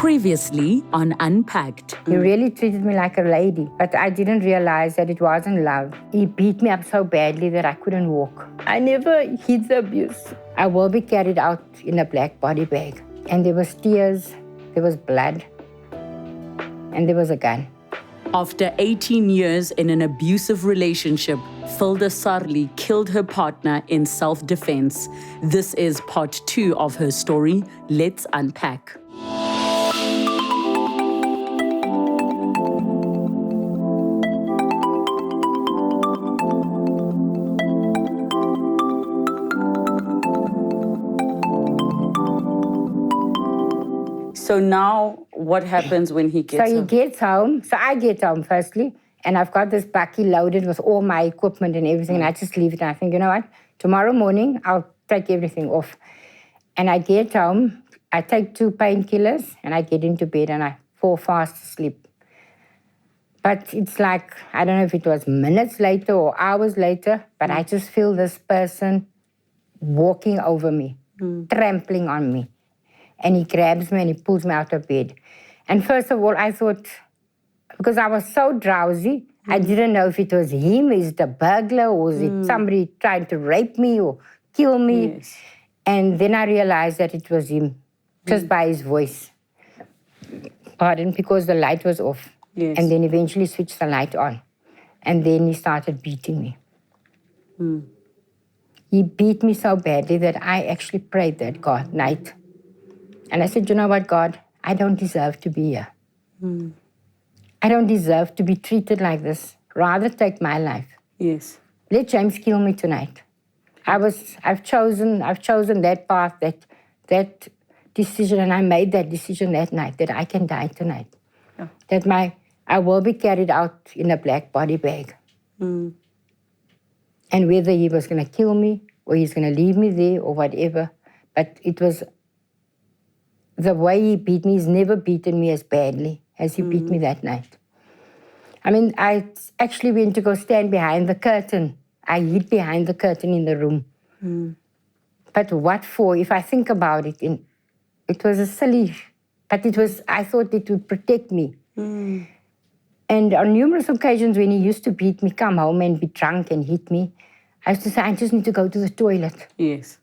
Previously on Unpacked. He really treated me like a lady, but I didn't realize that it wasn't love. He beat me up so badly that I couldn't walk. I never hid the abuse. I will be carried out in a black body bag. And there was tears, there was blood, and there was a gun. After 18 years in an abusive relationship, Philda Sarlie killed her partner in self-defense. This is part 2 of her story. Let's unpack. So now, what happens when he gets home? So he gets home. So I get home firstly, and I've got this bakkie loaded with all my equipment and everything, and I just leave it. And I think, you know what? Tomorrow morning, I'll take everything off. And I get home, I take 2 painkillers, and I get into bed, and I fall fast asleep. But it's like, I don't know if it was minutes later or hours later, but I just feel this person walking over me, trampling on me. And he grabs me and he pulls me out of bed. And first of all, I thought, because I was so drowsy, I didn't know if it was him, is it a burglar, or was it somebody trying to rape me or kill me? Yes. And then I realized that it was him, just by his voice. Pardon, because the light was off. Yes. And then eventually switched the light on. And then he started beating me. He beat me so badly that I actually prayed that God night. And I said, you know what, God, I don't deserve to be here. I don't deserve to be treated like this. Rather take my life. Yes. Let James kill me tonight. I've chosen that path, that decision, and I made that decision that night, that I can die tonight. Yeah. That I will be carried out in a black body bag. And whether he was going to kill me or he's going to leave me there or whatever, but it was the way he beat me. He's never beaten me as badly as he beat me that night. I mean, I actually went to go stand behind the curtain. I hid behind the curtain in the room. But what for? If I think about it, it was a silly, but I thought it would protect me. And on numerous occasions when he used to beat me, come home and be drunk and hit me, I used to say, I just need to go to the toilet. Yes.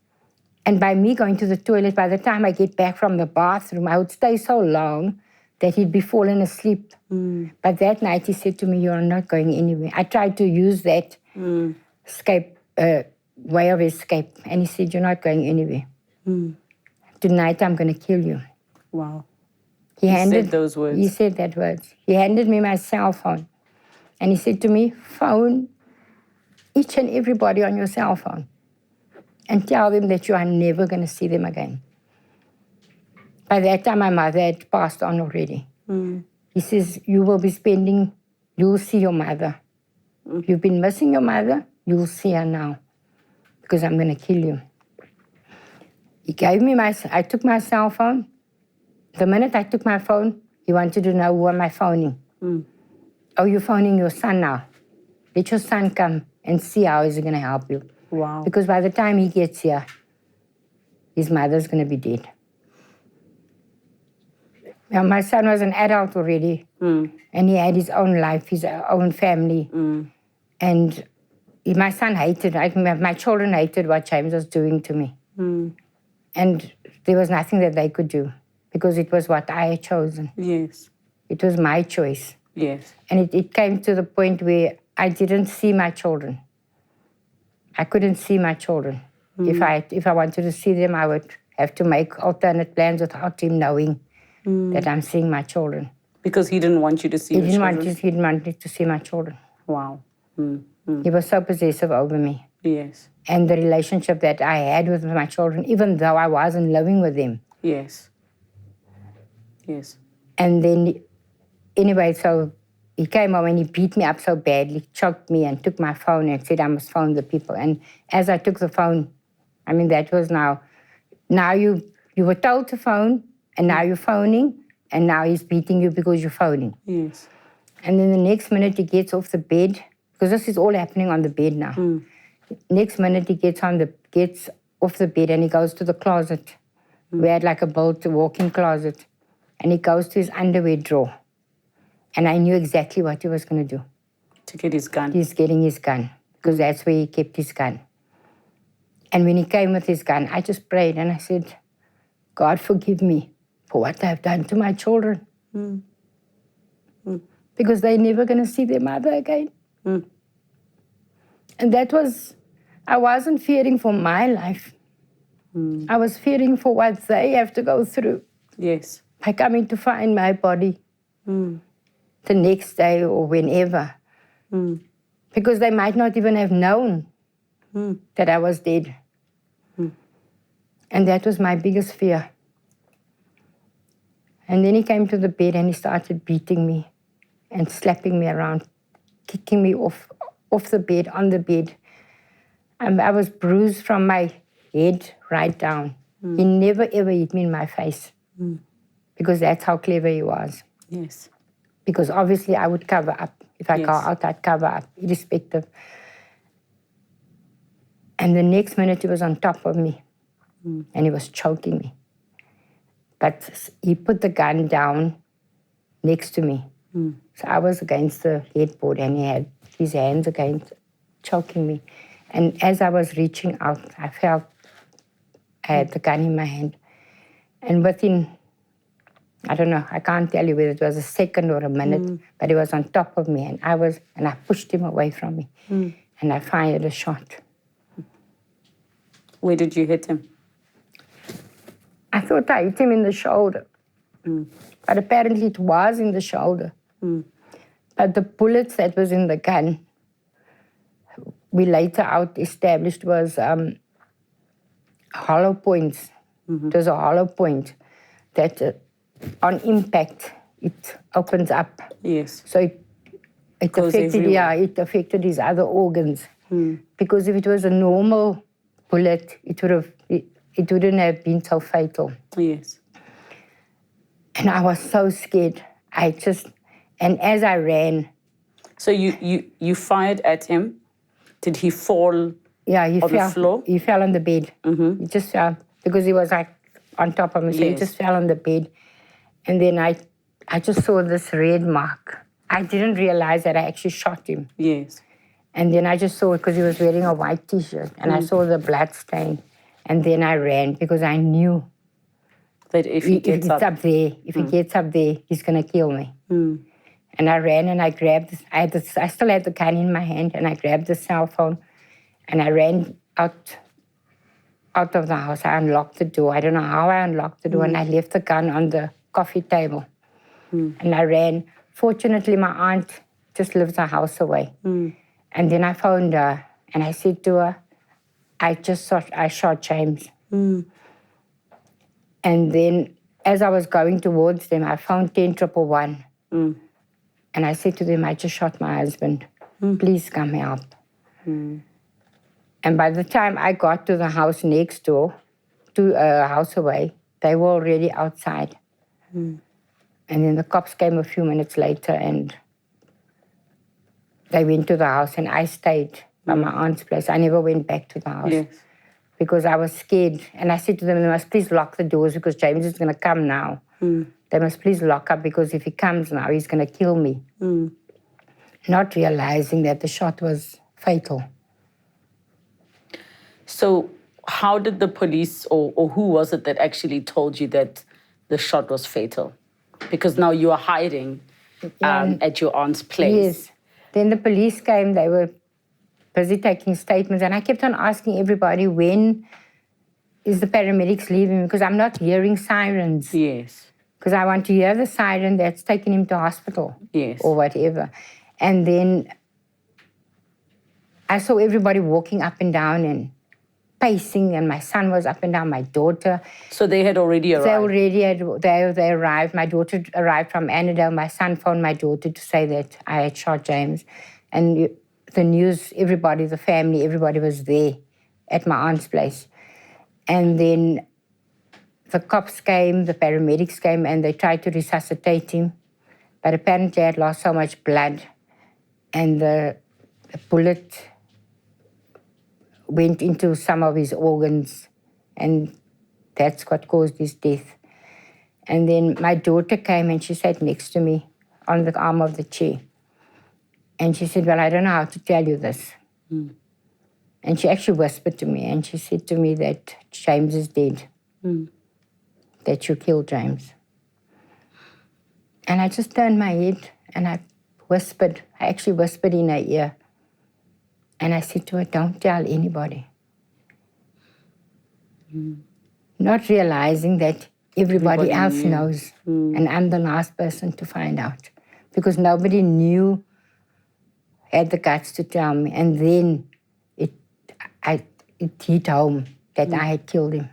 And by me going to the toilet, by the time I get back from the bathroom, I would stay so long that he'd be falling asleep. But that night he said to me, you're not going anywhere. I tried to use that way of escape. And he said, you're not going anywhere. Tonight I'm going to kill you. Wow. He said those words. He said that words. He handed me my cell phone. And he said to me, phone each and everybody on your cell phone and tell them that you are never going to see them again. By that time, my mother had passed on already. He says, you'll see your mother. You've been missing your mother, you'll see her now, because I'm going to kill you. He gave me I took my cell phone. The minute I took my phone, he wanted to know who am I phoning. Oh, you're phoning your son now. Let your son come and see how he's going to help you. Wow. Because by the time he gets here, his mother's going to be dead. Now, my son was an adult already, and he had his own life, his own family. And my son hated, my children hated what James was doing to me. And there was nothing that they could do, because it was what I had chosen. Yes. It was my choice. Yes. And it came to the point where I didn't see my children. I couldn't see my children. If I wanted to see them, I would have to make alternate plans without him knowing that I'm seeing my children. Because he didn't want you to see your children? He didn't want me to see my children. Wow. He was so possessive over me. Yes. And the relationship that I had with my children, even though I wasn't living with them. Yes. Yes. And then, anyway, so he came home and he beat me up so badly, choked me and took my phone and said I must phone the people. And as I took the phone, I mean, that was now you were told to phone, and now you're phoning, and now he's beating you because you're phoning. Yes. And then the next minute he gets off the bed, because this is all happening on the bed now. Next minute he gets off the bed and he goes to the closet. We had like a built walk-in closet. and he goes to his underwear drawer. And I knew exactly what he was going to do. To get his gun. He's getting his gun, because that's where he kept his gun. And when he came with his gun, I just prayed and I said, God, forgive me for what I've done to my children. Because they're never going to see their mother again. And that was, I wasn't fearing for my life. I was fearing for what they have to go through. Yes. By coming to find my body the next day or whenever. Because they might not even have known that I was dead. And that was my biggest fear. And then he came to the bed and he started beating me and slapping me around, kicking me off the bed, on the bed. I was bruised from my head right down. He never ever hit me in my face because that's how clever he was. Yes. Because obviously I would cover up. If I go out, I'd cover up, irrespective. And the next minute he was on top of me and he was choking me. But he put the gun down next to me. So I was against the headboard and he had his hands against, choking me. And as I was reaching out, I felt I had the gun in my hand. And within, I don't know, I can't tell you whether it was a second or a minute, but he was on top of me and I pushed him away from me. And I fired a shot. Where did you hit him? I thought I hit him in the shoulder. But apparently it was in the shoulder. But the bullets that was in the gun, we later out established was hollow points. It was a hollow point that on impact, it opens up. Yes. So it affected, everywhere. it affected his other organs. Because if it was a normal bullet, it wouldn't have been so fatal. Yes. And I was so scared. And as I ran. So you fired at him. Did he fall He on fell, the floor? He fell on the bed. He just fell because he was like on top of me. So he just fell on the bed. And then I just saw this red mark. I didn't realize that I actually shot him. Yes. And then I just saw it because he was wearing a white T-shirt. And I saw the blood stain. And then I ran because I knew that if he gets up there, if he gets up there, he's going to kill me. And I ran and I grabbed this. I still had the gun in my hand, and I grabbed the cell phone, and I ran out of the house. I unlocked the door. I don't know how I unlocked the door, and I left the gun on the coffee table. And I ran. Fortunately, my aunt just lives a house away. And then I phoned her, and I said to her, I shot James. And then as I was going towards them, I found 10-111. And I said to them, I just shot my husband. Please come help. And by the time I got to the house next door, to a house away, they were already outside. And then the cops came a few minutes later and they went to the house and I stayed by my aunt's place. I never went back to the house because I was scared. And I said to them, they must please lock the doors because James is going to come now. They must please lock up because if he comes now, he's going to kill me. Not realizing that the shot was fatal. So how did the police or who was it that actually told you that the shot was fatal? Because now you are hiding at your aunt's place. Yes. Then the police came. They were busy taking statements. And I kept on asking everybody, when is the paramedics leaving? Because I'm not hearing sirens. Yes. Because I want to hear the siren that's taking him to hospital. Yes. Or whatever. And then I saw everybody walking up and down and pacing, and my son was up and down, my daughter. So they had already arrived? They arrived. My daughter arrived from Annandale. My son phoned my daughter to say that I had shot James. And the news, everybody, the family, everybody was there at my aunt's place. And then the cops came, the paramedics came, and they tried to resuscitate him. But apparently I had lost so much blood, and the bullet went into some of his organs, and that's what caused his death. And then my daughter came and she sat next to me on the arm of the chair. And she said, well, I don't know how to tell you this. And she actually whispered to me, and she said to me that James is dead, that you killed James. And I just turned my head and I actually whispered in her ear. And I said to her, don't tell anybody. Not realizing that everybody else knows, and I'm the last person to find out. Because nobody had the guts to tell me. And then it hit home that I had killed him.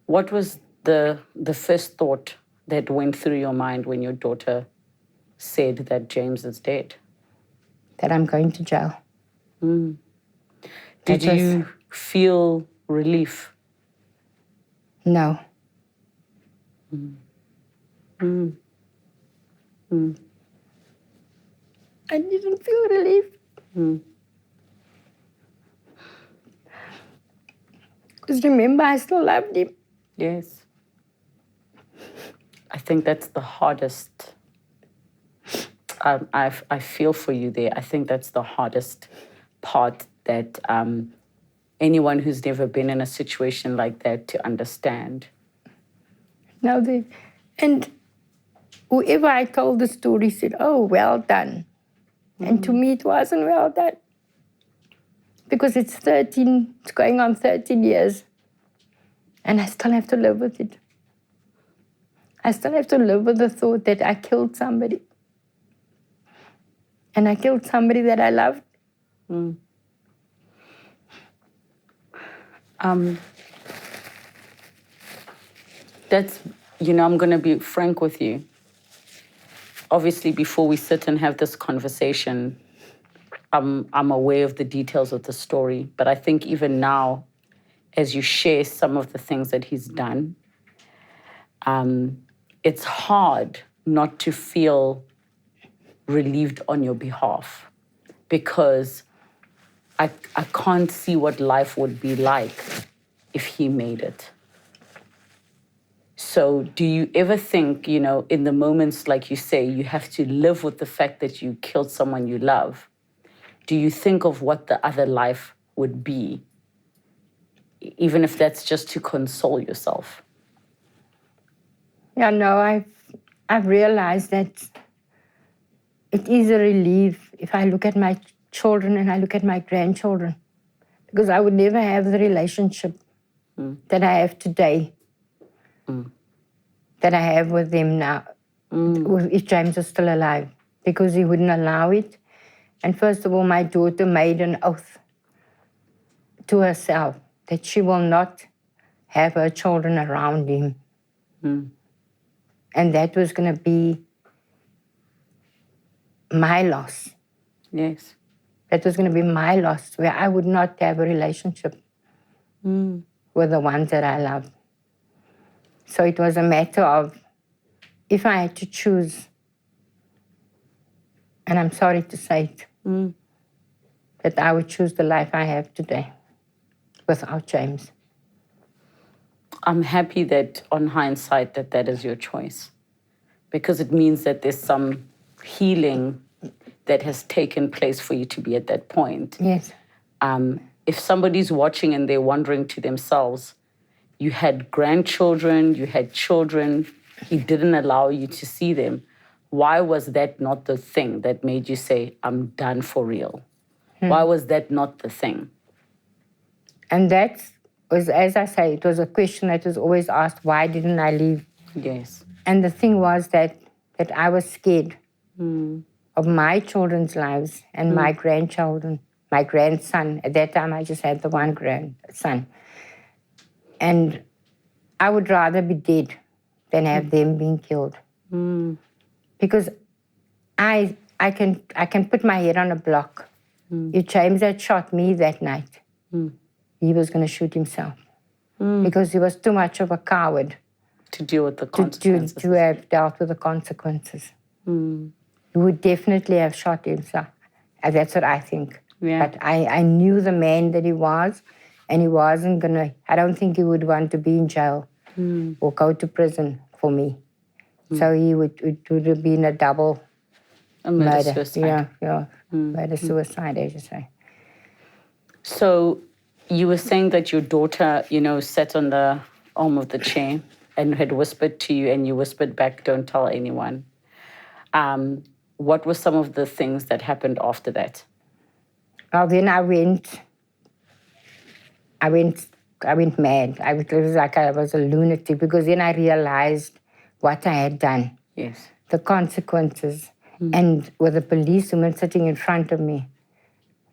What was the first thought that went through your mind when your daughter said that James is dead? That I'm going to jail. Did you feel relief? No. I didn't feel relief. Because remember, I still loved him. Yes. I think that's the hardest. I feel for you there. I think that's the hardest part that anyone who's never been in a situation like that to understand. And whoever I told the story said, oh, well done. And to me, it wasn't well done. Because it's going on 13 years. And I still have to live with it. I still have to live with the thought that I killed somebody. And I killed somebody that I loved. That's, I'm going to be frank with you. Obviously, before we sit and have this conversation, I'm aware of the details of the story. But I think even now, as you share some of the things that he's done, it's hard not to feel relieved on your behalf, because I can't see what life would be like if he made it. So do you ever think, in the moments, like you say, you have to live with the fact that you killed someone you love, do you think of what the other life would be, even if that's just to console yourself? Yeah, no, I've realized that it is a relief if I look at my children and I look at my grandchildren, because I would never have the relationship that I have today, that I have with them now, if James was still alive, because he wouldn't allow it. And first of all, my daughter made an oath to herself that she will not have her children around him. And that was going to be my loss. Yes. That was going to be my loss, where I would not have a relationship with the ones that I love. So it was a matter of, if I had to choose, and I'm sorry to say it, that I would choose the life I have today without James. I'm happy that, on hindsight, that is your choice, because it means that there's some healing that has taken place for you to be at that point. Yes. If somebody's watching and they're wondering to themselves, you had grandchildren, you had children, he didn't allow you to see them. Why was that not the thing that made you say, I'm done for real? Why was that not the thing? And that was, as I say, it was a question that was always asked, why didn't I leave? Yes. And the thing was that I was scared of my children's lives and my grandchildren, my grandson. At that time, I just had the one grandson. And I would rather be dead than have them being killed. Because I can put my head on a block. If James had shot me that night, he was going to shoot himself. Because he was too much of a coward to deal with the consequences. To have dealt with the consequences. He would definitely have shot himself. And that's what I think. Yeah. But I knew the man that he was, and he wasn't going to, I don't think he would want to be in jail or go to prison for me. So it would have been a double A murder-suicide. Yeah. Murder-suicide, as you say. So you were saying that your daughter, sat on the arm of the chair and had whispered to you, and you whispered back, "Don't tell anyone." What were some of the things that happened after that? Well, then I went mad. It was like I was a lunatic, because then I realized what I had done. Yes. The consequences. And with the policewoman sitting in front of me,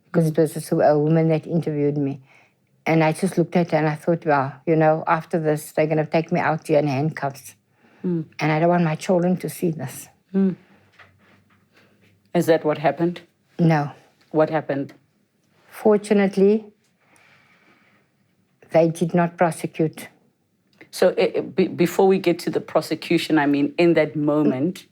because it was a woman that interviewed me. And I just looked at her and I thought, well, after this, they're going to take me out here in handcuffs. And I don't want my children to see this. Is that what happened? No. What happened? Fortunately, they did not prosecute. So before we get to the prosecution, in that moment,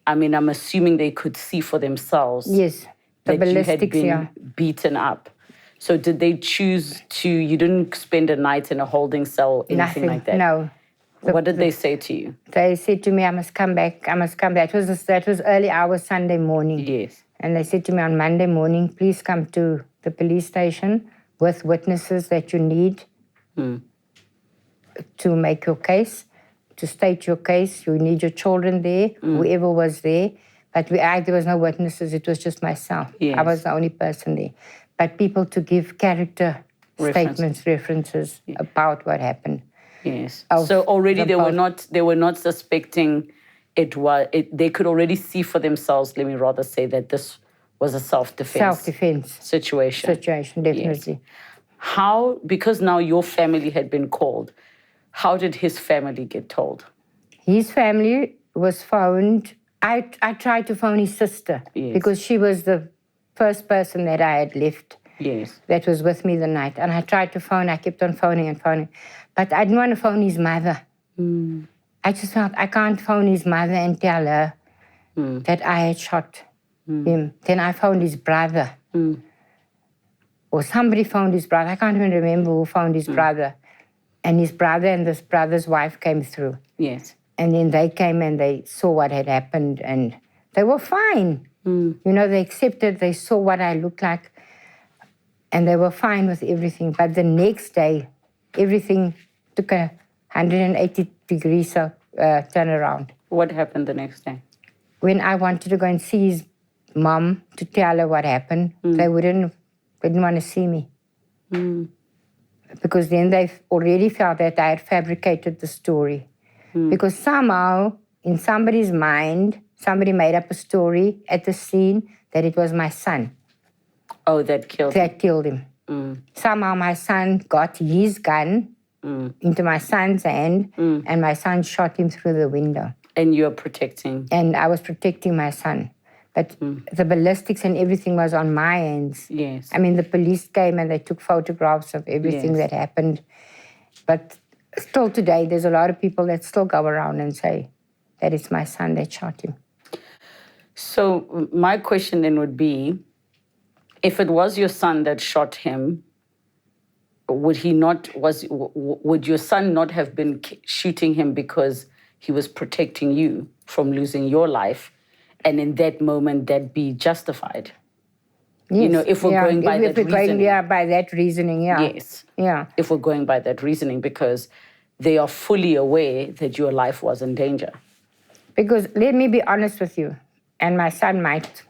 I'm assuming they could see for themselves. Yes, the that ballistics, you had been beaten up. So did they choose you didn't spend a night in a holding cell or anything Nothing, like that? no. What did they say to you? They said to me, I must come back. That was early hours Sunday morning. Yes. And they said to me on Monday morning, please come to the police station with witnesses that you need to make your case, to state your case. You need your children there, whoever was there. But there was no witnesses, it was just myself. Yes. I was the only person there. But people to give character statements, references about what happened. Yes. So already they were not suspecting they could already see for themselves, let me rather say, that this was a self-defense situation. Definitely. Yes. How, because now your family had been called, how did his family get told? His family was phoned. I tried to phone his sister because she was the first person that I had left that was with me the night. And I tried to phone, I kept on phoning and phoning. But I didn't want to phone his mother. I just felt I can't phone his mother and tell her that I had shot him. Then I phoned his brother. Or somebody phoned his brother. I can't even remember who phoned his brother. And his brother and this brother's wife came through. Yes. And then they came and they saw what had happened and they were fine. They accepted, they saw what I looked like and they were fine with everything. But the next day, everything took a 180 degrees turnaround. What happened the next day? When I wanted to go and see his mom to tell her what happened, they didn't want to see me. Because then they already felt that I had fabricated the story. Because somehow, in somebody's mind, somebody made up a story at the scene that it was my son. Oh, that killed him. That killed him. Somehow my son got his gun into my son's hand and my son shot him through the window. And you're protecting? And I was protecting my son. But the ballistics and everything was on my hands. Yes. The police came and they took photographs of everything that happened. But still today, there's a lot of people that still go around and say that it's my son that shot him. So my question then would be, if it was your son that shot him, would your son not have been shooting him because he was protecting you from losing your life? And in that moment, that be justified? Yes. If we're going by that reasoning. By that reasoning, Yes. Yeah. If we're going by that reasoning, because they are fully aware that your life was in danger. Because let me be honest with you, and my son might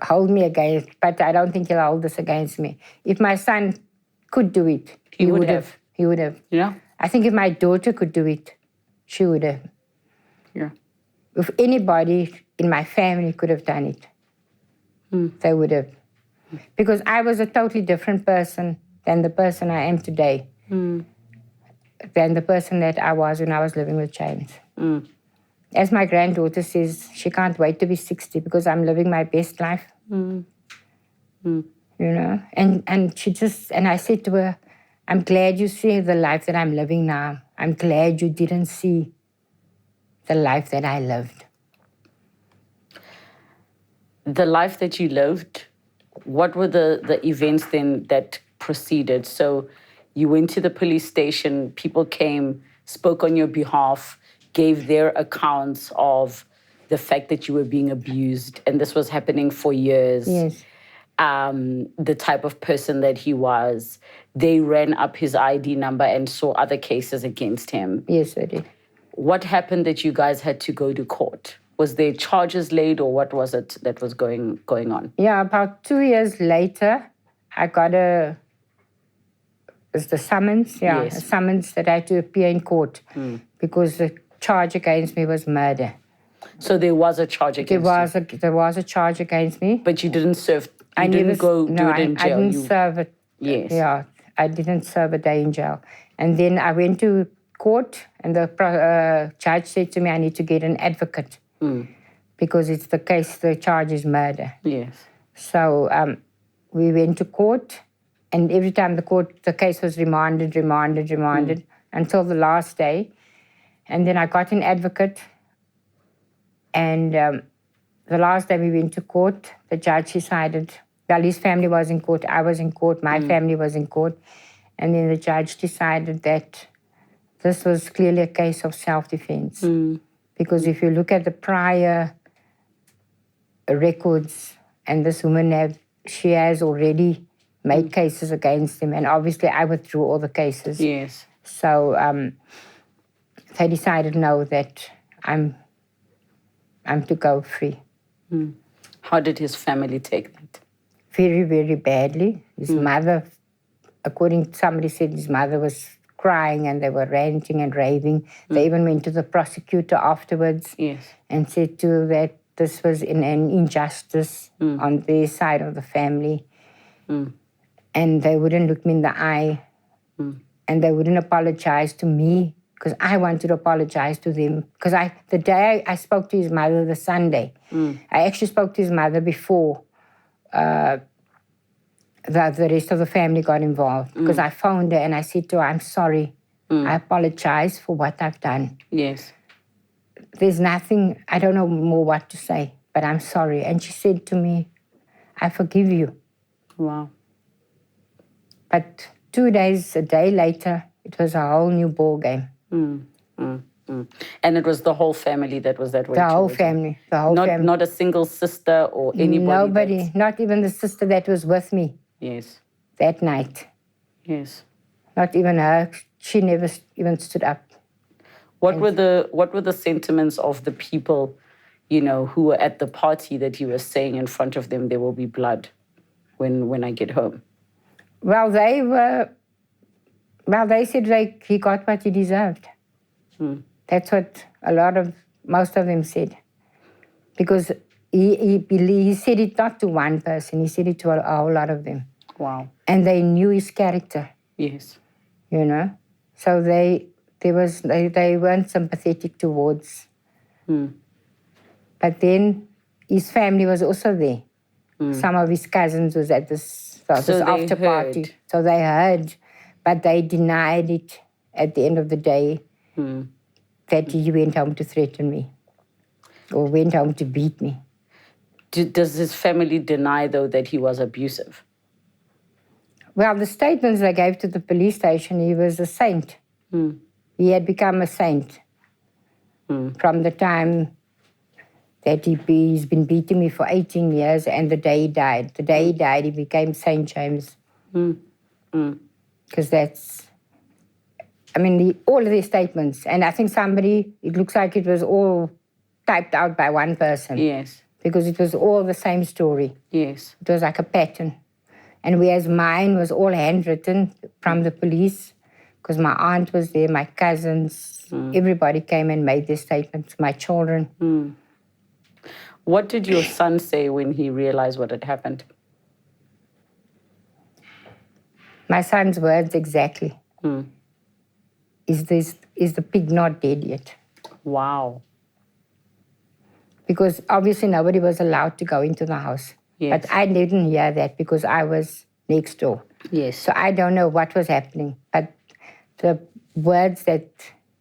hold me against, but I don't think he'll hold this against me. If my son could do it, he would have. He would have. Yeah. I think if my daughter could do it, she would have. Yeah. If anybody in my family could have done it, they would have. Because I was a totally different person than the person I am today, than the person that I was when I was living with James. As my granddaughter says, she can't wait to be 60 because I'm living my best life. And I said to her, I'm glad you see the life that I'm living now. I'm glad you didn't see the life that I lived. The life that you lived, what were the events then that proceeded? So you went to the police station, people came, spoke on your behalf, gave their accounts of the fact that you were being abused, and this was happening for years. Yes. The type of person that he was. They ran up his ID number and saw other cases against him. Yes, I did. What happened that you guys had to go to court? Was there charges laid, or what was it that was going on? Yeah, about 2 years later, I got the summons, Yes. a summons that I had to appear in court because the charge against me was murder. So there was a charge against you? There was a charge against me. But you didn't serve, you didn't go do it in jail? I didn't serve it. Yes. Yeah, I didn't serve a day in jail. And then I went to court, and the judge said to me, I need to get an advocate because it's the charge is murder. Yes. So we went to court, and every time the case was remanded until the last day. And then I got an advocate, and the last day we went to court, the judge decided, well, his family was in court, I was in court, my family was in court, and then the judge decided that this was clearly a case of self-defense. Because if you look at the prior records, and this woman she has already made cases against him, and obviously I withdrew all the cases. Yes. So they decided, no, that I'm to go free. How did his family take that? Very, very badly. His mother, according to somebody said, his mother was crying and they were ranting and raving. They even went to the prosecutor afterwards and said to her that this was an injustice on their side of the family. And they wouldn't look me in the eye. And they wouldn't apologize to me because I wanted to apologize to them. Because the day I spoke to his mother, the Sunday, I actually spoke to his mother before the rest of the family got involved. Because I phoned her and I said to her, I'm sorry. I apologize for what I've done. Yes. There's nothing, I don't know more what to say, but I'm sorry. And she said to me, I forgive you. Wow. But a day later, it was a whole new ball game. And it was the whole family that was that way. The whole family. Not a single sister or anybody. Nobody, not even the sister that was with me. Yes. That night. Yes. Not even her. She never even stood up. What were the sentiments of the people, who were at the party that you were saying in front of them there will be blood when I get home? Well, they said he got what he deserved. That's what most of them said. Because he said it not to one person, he said it to a whole lot of them. Wow. And they knew his character. Yes. So they weren't sympathetic towards. But then his family was also there. Some of his cousins was at this after party. So they heard, but they denied it at the end of the day that he went home to threaten me or went home to beat me. Does his family deny, though, that he was abusive? Well, the statements they gave to the police station, he was a saint. He had become a saint from the time that he's been beating me for 18 years and the day he died. The day he died, he became Saint James. Because that's, all of their statements. And I think it looks like it was all typed out by one person. Yes. Because it was all the same story. Yes. It was like a pattern. And whereas mine was all handwritten from the police, because my aunt was there, my cousins, everybody came and made their statements, my children. What did your son say when he realized what had happened? My son's words exactly. Is the pig not dead yet? Wow. Because obviously nobody was allowed to go into the house. Yes. But I didn't hear that because I was next door. Yes. So I don't know what was happening. But the words that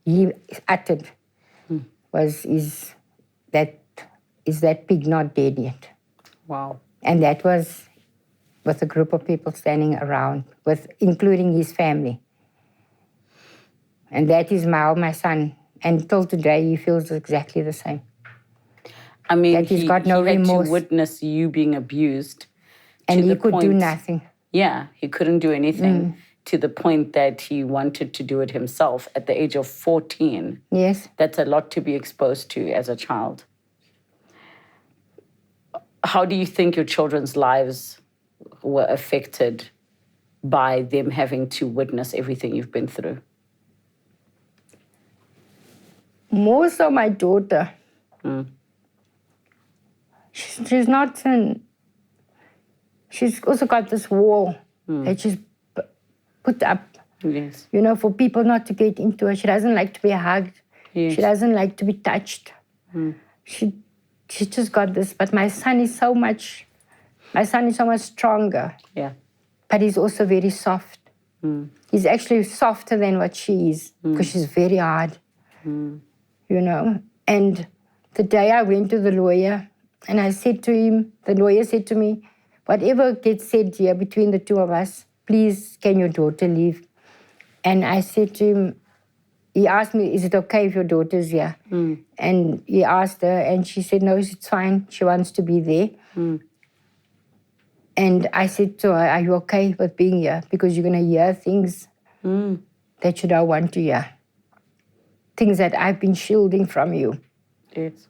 he uttered is that pig not dead yet? Wow. And that was with a group of people standing around, including his family. And that is how my son And till today, he feels exactly the same. I mean, That he's got no he had remorse. to witness you being abused. And to he the could do point- nothing. Yeah, he couldn't do anything to the point that he wanted to do it himself at the age of 14. Yes. That's a lot to be exposed to as a child. How do you think your children's lives were affected by them having to witness everything you've been through? More so my daughter. She's not in... She's also got this wall that she's put up, Yes. you know, for people not to get into her. She doesn't like to be hugged. Yes. She doesn't like to be touched. She just got this. But my son is so much stronger. Yeah. But he's also very soft. He's actually softer than what she is because she's very hard, you know. And the day I went to the lawyer and I said to him, the lawyer said to me, whatever gets said here between the two of us, please, can your daughter leave? And I said to him, he asked me, is it okay if your daughter's here? And he asked her and she said, no, it's fine. She wants to be there. And I said to her, are you okay with being here? Because you're going to hear things that you don't want to hear. Things that I've been shielding from you. Yes.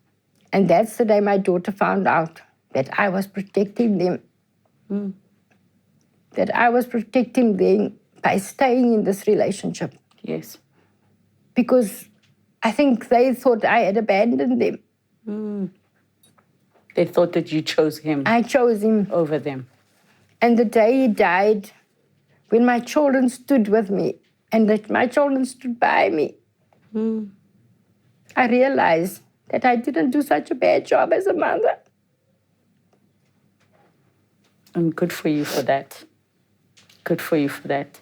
And that's the day my daughter found out that I was protecting them. That I was protecting them by staying in this relationship. Yes. Because I think they thought I had abandoned them. They thought that you chose him I chose him. over them. And the day he died, when my children stood with me and that my children stood by me, I realized that I didn't do such a bad job as a mother. And good for you for that. Good for you for that.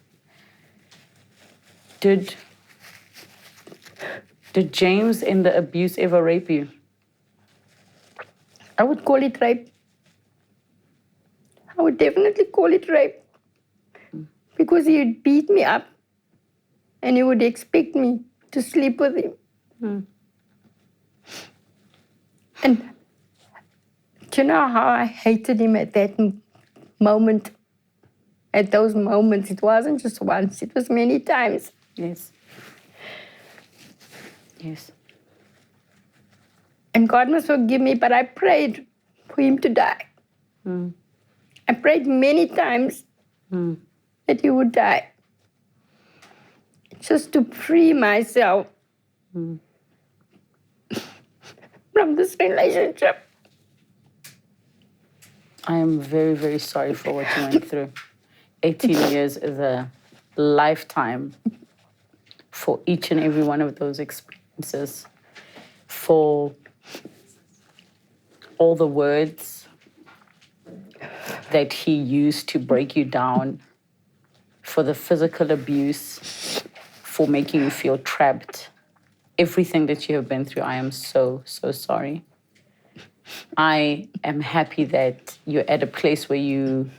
Did James in the abuse ever rape you? I would call it rape. I would definitely call it rape. Because he would beat me up and he would expect me to sleep with him. And do you know how I hated him at that moment? At those moments, it wasn't just once, it was many times. Yes. Yes. And God must forgive me, but I prayed for him to die. I prayed many times that he would die. Just to free myself from this relationship. I am very, very sorry for what you went through. 18 years is a lifetime for each and every one of those experiences. For all the words that he used to break you down, for the physical abuse, for making you feel trapped. Everything that you have been through, I am so, so sorry. I am happy that you're at a place where you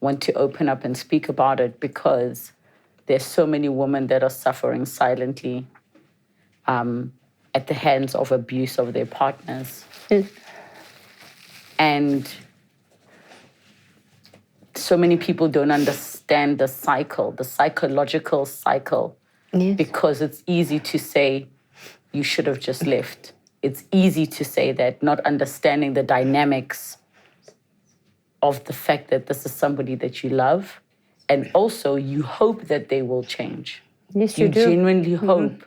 want to open up and speak about it, because there's so many women that are suffering silently at the hands of abuse of their partners. And so many people don't understand the cycle, the psychological cycle, because it's easy to say, you should have just left. It's easy to say that, not understanding the dynamics of the fact that this is somebody that you love, and also you hope that they will change. Yes, you do. You genuinely hope,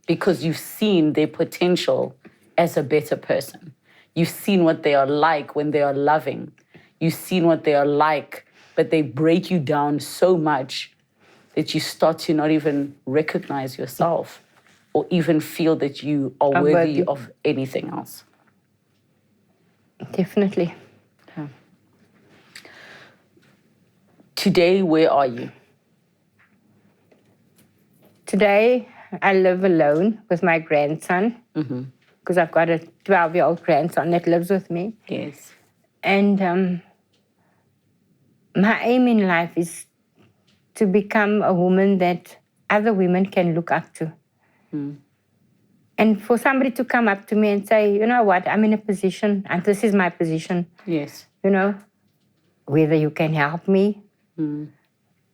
because you've seen their potential as a better person. You've seen what they are like when they are loving. You've seen what they are like, but they break you down so much that you start to not even recognize yourself or even feel that you are worthy of anything else. Definitely. Yeah. Today, where are you? Today, I live alone with my grandson, because I've got a 12-year-old grandson that lives with me. Yes. And my aim in life is to become a woman that other women can look up to. And And for somebody to come up to me and say, you know what, I'm in a position, and this is my position. Yes. You know, whether you can help me,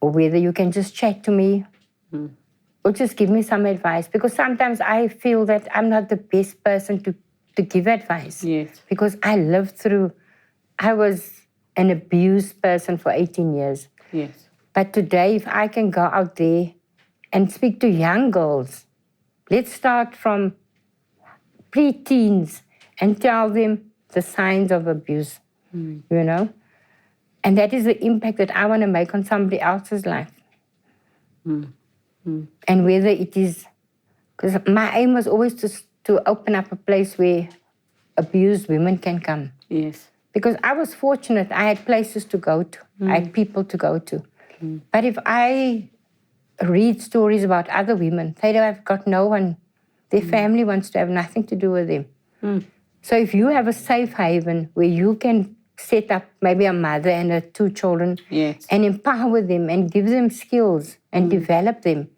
or whether you can just chat to me, or just give me some advice. Because sometimes I feel that I'm not the best person to give advice. Yes. Because I was an abused person for 18 years. Yes. But today, if I can go out there and speak to young girls, let's start from pre-teens and tell them the signs of abuse, you know? And that is the impact that I want to make on somebody else's life. And whether it is, because my aim was always to open up a place where abused women can come. Yes. Because I was fortunate, I had places to go to, I had people to go to. But if I read stories about other women, they have got no one, their family wants to have nothing to do with them. So if you have a safe haven where you can set up maybe a mother and her 2 children and empower them and give them skills and develop them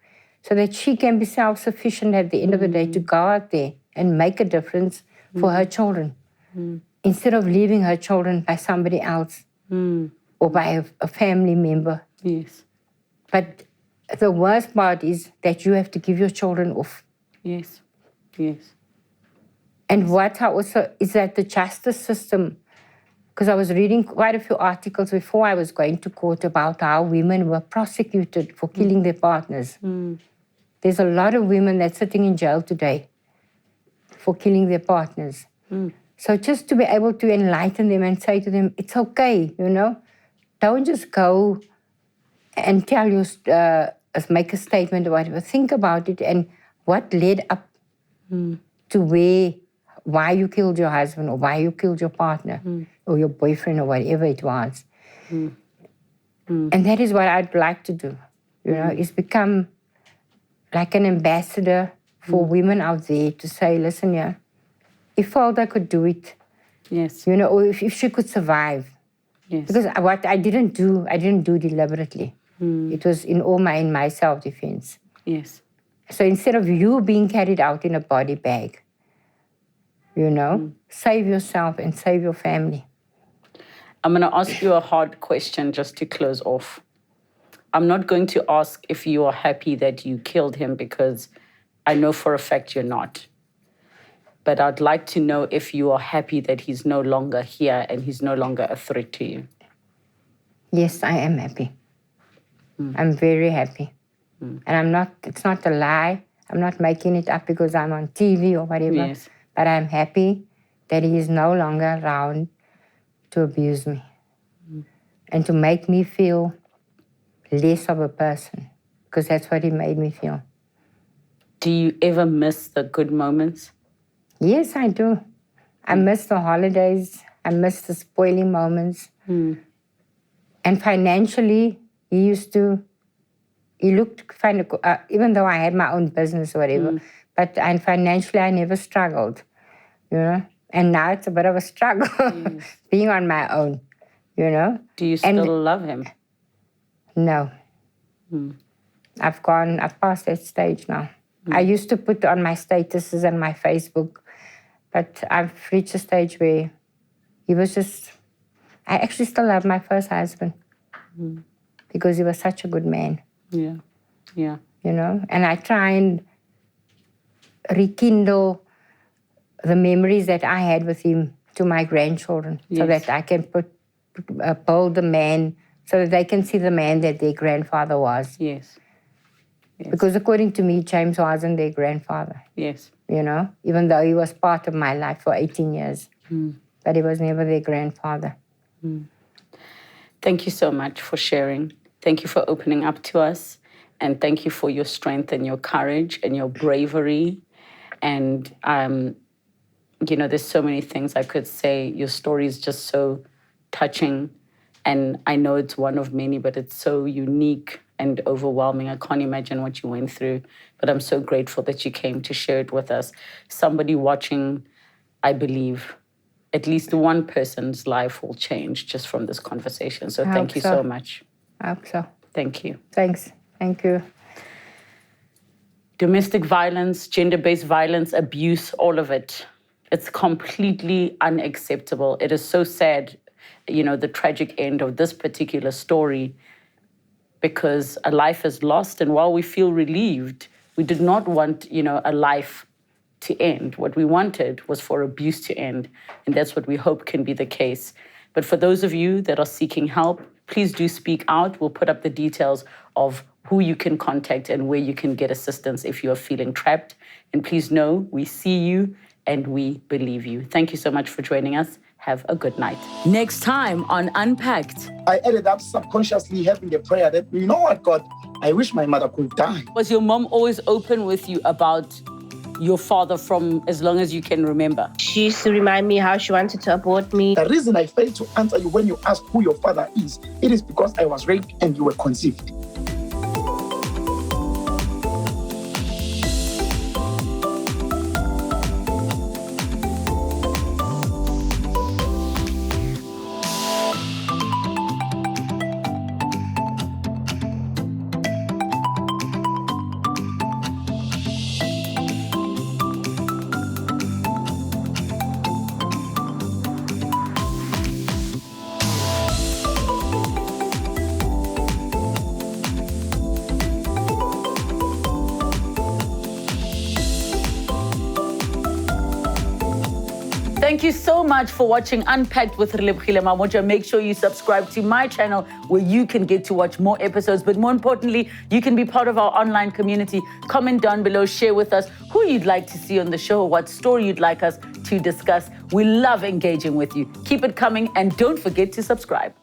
so that she can be self-sufficient at the end of the day to go out there and make a difference for her children. Instead of leaving her children by somebody else or by a family member. Yes. But the worst part is that you have to give your children off. Yes. Yes. And what I also is that the justice system, because I was reading quite a few articles before I was going to court about how women were prosecuted for killing their partners. There's a lot of women that's sitting in jail today for killing their partners. So just to be able to enlighten them and say to them, it's okay, you know. Don't just go and tell you, make a statement or whatever. Think about it and what led up to why you killed your husband or why you killed your partner or your boyfriend or whatever it was. And that is what I'd like to do, you know, is become like an ambassador for women out there to say, listen, yeah, if Philda could do it, yes, you know, or if she could survive. Yes. Because what I didn't do deliberately. It was in my self-defense. Yes. So instead of you being carried out in a body bag, you know, save yourself and save your family. I'm going to ask you a hard question just to close off. I'm not going to ask if you are happy that you killed him because I know for a fact you're not. But I'd like to know if you are happy that he's no longer here and he's no longer a threat to you. Yes, I am happy. I'm very happy. And it's not a lie. I'm not making it up because I'm on TV or whatever. Yes. But I'm happy that he is no longer around to abuse me and to make me feel less of a person, because that's what he made me feel. Do you ever miss the good moments? Yes, I do. I miss the holidays. I miss the spoiling moments. And financially, he looked fine, even though I had my own business or whatever. But financially, I never struggled, you know. And now it's a bit of a struggle being on my own, you know. Do you still love him? No. I've passed that stage now. I used to put on my statuses and my Facebook, but I've reached a stage where he was just... I actually still love my first husband because he was such a good man. Yeah, yeah. You know, and I try and rekindle the memories that I had with him to my grandchildren, so that I can build the man, so that they can see the man that their grandfather was. Yes. Yes. Because according to me, James wasn't their grandfather. Yes. You know, even though he was part of my life for 18 years. But he was never their grandfather. Thank you so much for sharing. Thank you for opening up to us. And thank you for your strength and your courage and your bravery. And, you know, there's so many things I could say. Your story is just so touching. And I know it's one of many, but it's so unique and overwhelming. I can't imagine what you went through. But I'm so grateful that you came to share it with us. Somebody watching, I believe, at least one person's life will change just from this conversation. So thank you so much. I hope so. Thank you. Thanks. Thank you. Domestic violence, gender-based violence, abuse, all of it. It's completely unacceptable. It is so sad, the tragic end of this particular story, because a life is lost. And while we feel relieved, we did not want, a life to end. What we wanted was for abuse to end. And that's what we hope can be the case. But for those of you that are seeking help, please do speak out. We'll put up the details of who you can contact and where you can get assistance if you are feeling trapped. And please know we see you and we believe you. Thank you so much for joining us. Have a good night. Next time on Unpacked. I ended up subconsciously having a prayer that, you know what, God, I wish my mother could die. Was your mom always open with you about your father from as long as you can remember? She used to remind me how she wanted to abort me. The reason I failed to answer you when you asked who your father is, it is because I was raped and you were conceived. Thank you so much for watching Unpacked with Relebogile Mabotja. Make sure you subscribe to my channel where you can get to watch more episodes. But more importantly, you can be part of our online community. Comment down below, share with us who you'd like to see on the show, what story you'd like us to discuss. We love engaging with you. Keep it coming and don't forget to subscribe.